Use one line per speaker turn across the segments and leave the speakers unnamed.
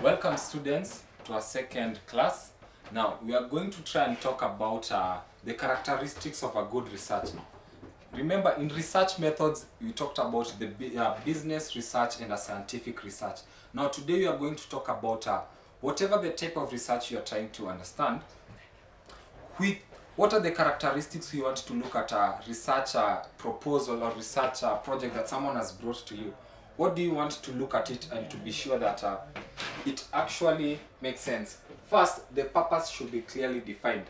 Welcome students to our second class. Now we are going to try and talk about the characteristics of a good research. Remember, in research methods we talked about the business research and a scientific research. Now today we are going to talk about whatever the type of research you are trying to understand. What are the characteristics you want to look at a research proposal or research project that someone has brought to you? What do you want to look at it and to be sure that it actually makes sense? First, the purpose should be clearly defined.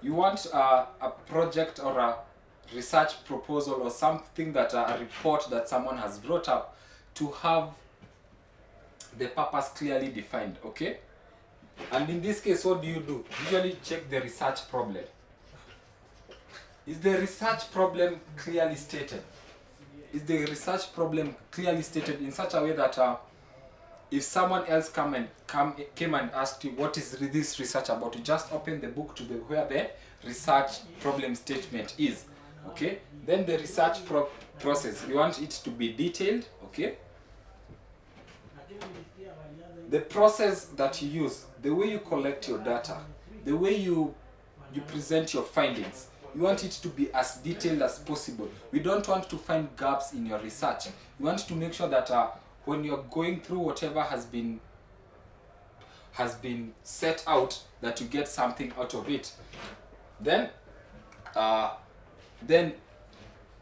You want a project or a research proposal or something that a report that someone has brought up to have the purpose clearly defined, okay? And in this case, what do? Usually check the research problem. Is the research problem clearly stated? Is the research problem clearly stated in such a way that if someone else came and asked you what is this research about, you just open the book to where the research problem statement is, okay? Then the research process, you want it to be detailed, okay? The process that you use, the way you collect your data, the way you present your findings, you want it to be as detailed as possible. We don't want to find gaps in your research. You want to make sure that when you're going through whatever has been set out, that you get something out of it. Then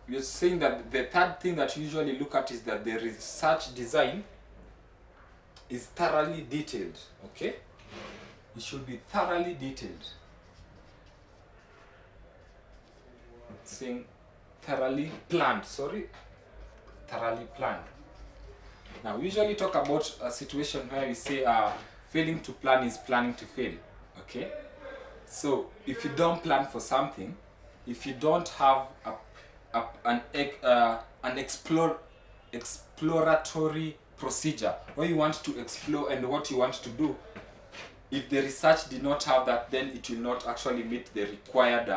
you're saying that the third thing that you usually look at is that the research design is thoroughly detailed, okay? It should be thoroughly detailed. Saying thoroughly planned. Now we usually talk about a situation where we say failing to plan is planning to fail, okay? So if you don't plan for something, if you don't have an exploratory procedure where you want to explore and what you want to do, if the research did not have that, then it will not actually meet the required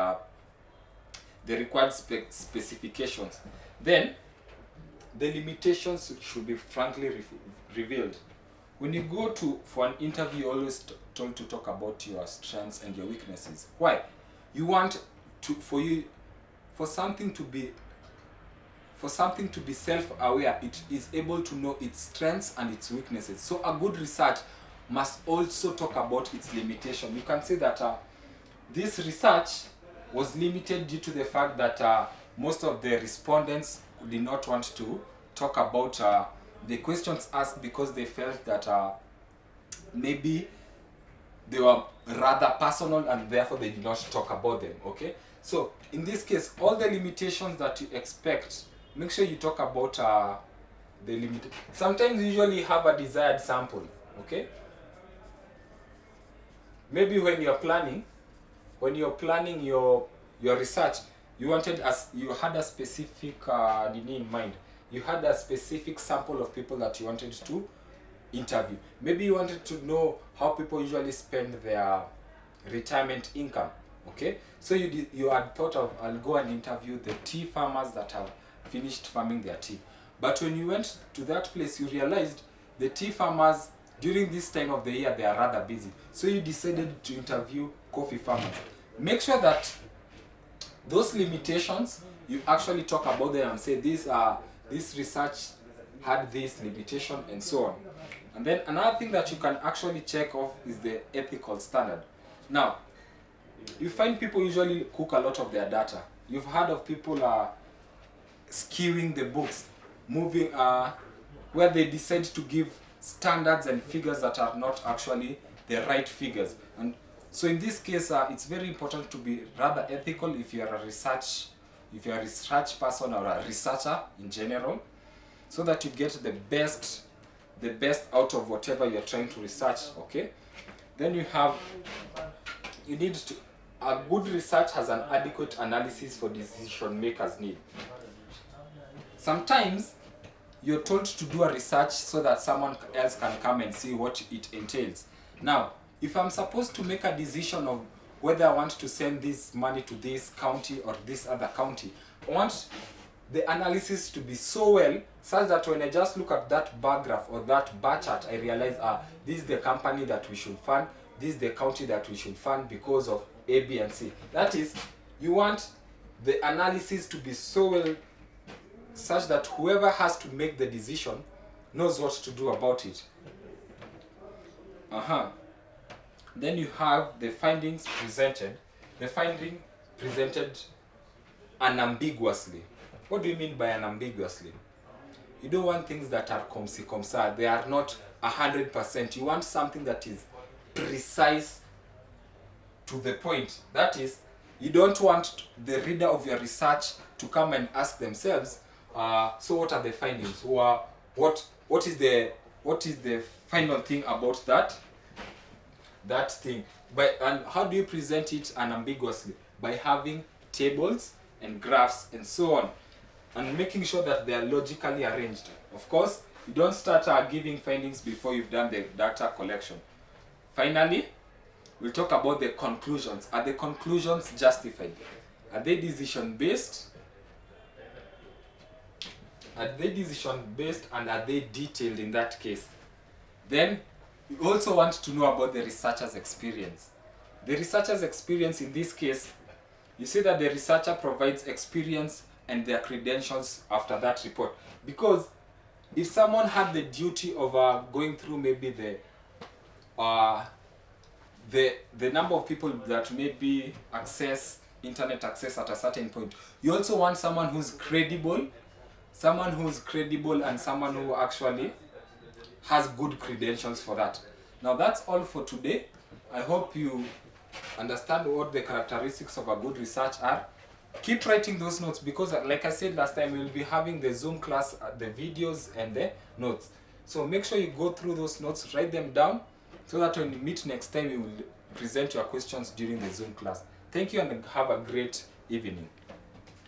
specifications. Then the limitations should be frankly revealed. When you go for an interview, you're always told to talk about your strengths and your weaknesses. Why? You want for something to be self-aware, it is able to know its strengths and its weaknesses. So a good research must also talk about its limitation. You can say that this research was limited due to the fact that most of the respondents did not want to talk about the questions asked because they felt that maybe they were rather personal and therefore they did not talk about them, okay? So in this case, all the limitations that you expect, make sure you talk about the limit. Sometimes you usually have a desired sample, okay? Maybe when you're planning your research, you had a specific in mind. You had a specific sample of people that you wanted to interview. Maybe you wanted to know how people usually spend their retirement income, okay? So you had thought of, I'll go and interview the tea farmers that have finished farming their tea. But when you went to that place, you realized the tea farmers during this time of the year, they are rather busy. So you decided to interview coffee farmers. Make sure that those limitations, you actually talk about them and say this research had this limitation and so on. And then another thing that you can actually check off is the ethical standard. Now, you find people usually cook a lot of their data. You've heard of people skewing the books, moving where they decide to give standards and figures that are not actually the right figures. And so in this case, it's very important to be rather ethical if you are a research person or a researcher in general, so that you get the best out of whatever you are trying to research, okay? Then a good research has an adequate analysis for decision makers need. Sometimes you're told to do a research so that someone else can come and see what it entails. Now, if I'm supposed to make a decision of whether I want to send this money to this county or this other county, I want the analysis to be so well such that when I just look at that bar graph or that bar chart, I realize, this is the company that we should fund, this is the county that we should fund because of A, B, and C. That is, you want the analysis to be so well such that whoever has to make the decision knows what to do about it. Then you have the findings presented. The finding presented unambiguously. What do you mean by unambiguously? You don't want things that are comme ci comme ça. They are not 100%. You want something that is precise to the point. That is, you don't want the reader of your research to come and ask themselves, so what are the findings? What is the final thing about that thing? And how do you present it unambiguously? By having tables and graphs and so on, and making sure that they are logically arranged. Of course, you don't start giving findings before you've done the data collection. Finally, we'll talk about the conclusions. Are the conclusions justified? Are they decision based? Are they decision based, and are they detailed in that case? Then you also want to know about the researcher's experience. The researcher's experience in this case, you see that the researcher provides experience and their credentials after that report. Because if someone had the duty of going through maybe the number of people that maybe access internet access at a certain point, you also want someone who's credible, and someone who actually has good credentials for that. Now that's all for today. I hope you understand what the characteristics of a good research are. Keep writing those notes, because like I said last time, we'll be having the Zoom class, the videos and the notes. So make sure you go through those notes, write them down, so that when you meet next time, you will present your questions during the Zoom class. Thank you and have a great evening.